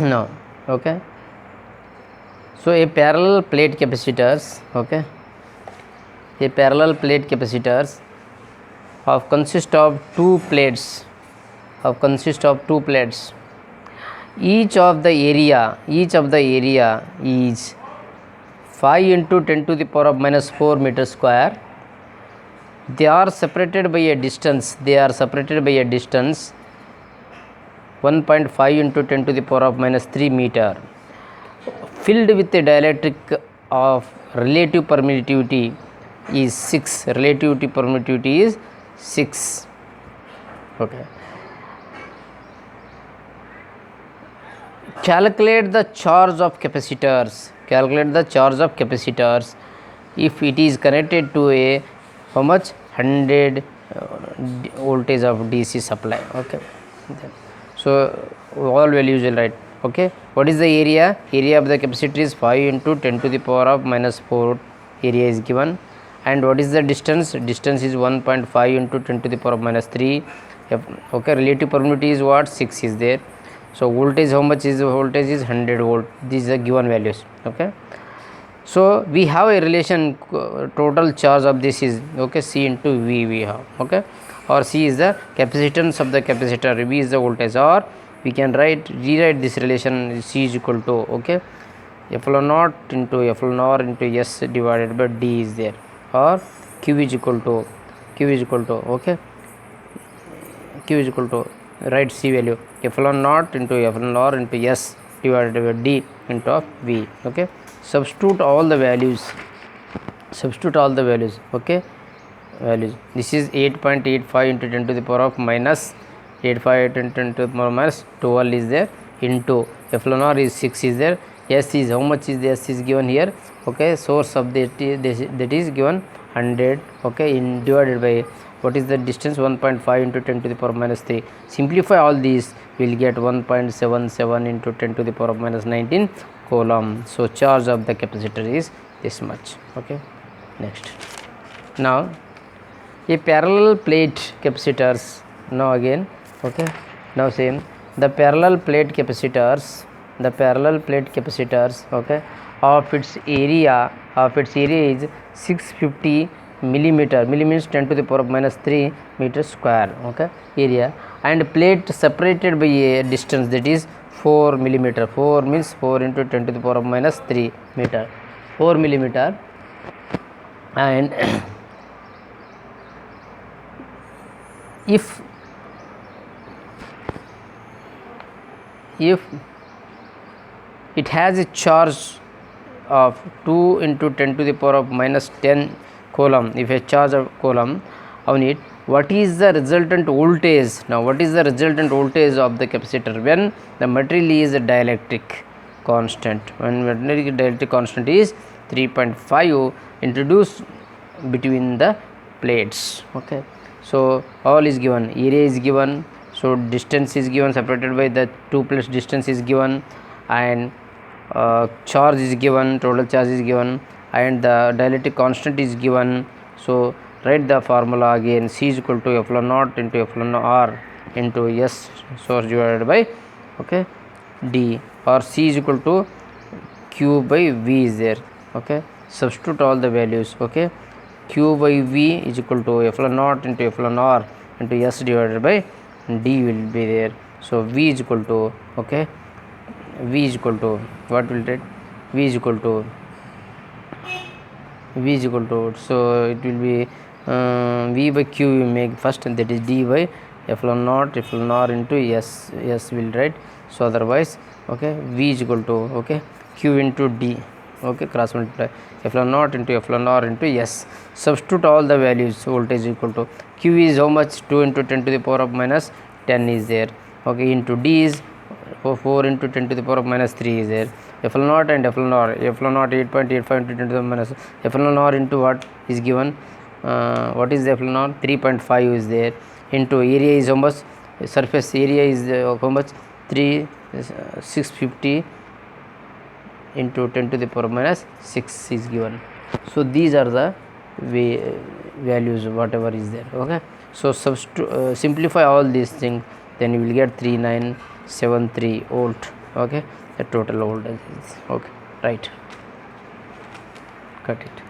now. Okay, so a parallel plate capacitors, okay, a parallel plate capacitors of consist of two plates, each of the area is 5 into 10 to the power of minus 4 meter square. They are separated by a distance 1.5 into 10 to the power of minus 3 meter, filled with a dielectric of relative permittivity is 6. Relative permittivity is 6. Okay. Calculate the charge of capacitors. If it is connected to a how much 100 voltage of DC supply. Okay. So all values will write. Okay. What is the area? Area of the capacitor is 5 into 10 to the power of minus 4. Area is given. And what is the distance? Distance is 1.5 into 10 to the power of minus 3. Okay. Relative permittivity is what? 6 is there. So voltage, how much is voltage? Is 100 volt. These are given values. Okay. So we have a relation, total charge of this is okay, C into V we have. Okay, or C is the capacitance of the capacitor, V is the voltage, or we can rewrite this relation, C is equal to okay, epsilon naught into epsilon r into S divided by D is there, or Q is equal to okay, Q is equal to write C value epsilon naught into epsilon r into S divided by D into of V. Okay, substitute all the values, okay, values. This is 8.85 into 10 to the power of minus 85 into 10 to the power minus 12 is there, into epsilon r is 6 is there, S is how much is the S is given here. Okay, source of that is given 100. Okay, in divided by what is the distance 1.5 into 10 to the power minus 3. Simplify all these, will get 1.77 into 10 to the power of minus 19 coulomb. So charge of the capacitor is this much. Okay, next. Now a parallel plate capacitors. Now again, okay, now same, the parallel plate capacitors, okay, of its area is 650 millimeter means 10 to the power of minus 3 meter square. Okay, area, and plate separated by a distance that is 4 millimeter. 4 means 4 into 10 to the power of minus 3 meter, 4 millimeter, and if it has a charge of 2 into 10 to the power of minus 10 coulomb, if a charge of coulomb on it, what is the resultant voltage? Now what is the resultant voltage of the capacitor when the material is a dielectric constant? When dielectric constant is 3.5 introduced between the plates. Okay, so all is given, area is given, so distance is given separated by the two plates, distance is given, and charge is given, total charge is given, and the dielectric constant is given. So write the formula again, C is equal to epsilon naught into epsilon r into S source divided by okay D, or C is equal to Q by V is there. Okay, substitute all the values. Okay, Q by V is equal to epsilon naught into epsilon r into S divided by D will be there. So V is equal to okay, V is equal to what will it? V is equal to so it will be V by Q we make first, and that is D by epsilon naught epsilon r into S will write. So otherwise okay, V is equal to okay, Q into D. Okay, cross multiply epsilon naught into epsilon r into S. Substitute all the values. Voltage equal to Q is how much? 2 into 10 to the power of minus 10 is there. Okay, into D is 4 into 10 to the power of minus 3 is there. Epsilon naught and epsilon r, epsilon naught 8.85 into 10 to the minus epsilon r into what is given, what is the epsilon naught? 3.5 is there, into area is how much? Surface area is how much? 650 into 10 to the power minus 6 is given. So these are the values whatever is there. Okay, so simplify all these things, then you will get 3973 volt. okay, the total voltage is okay, right, cut it.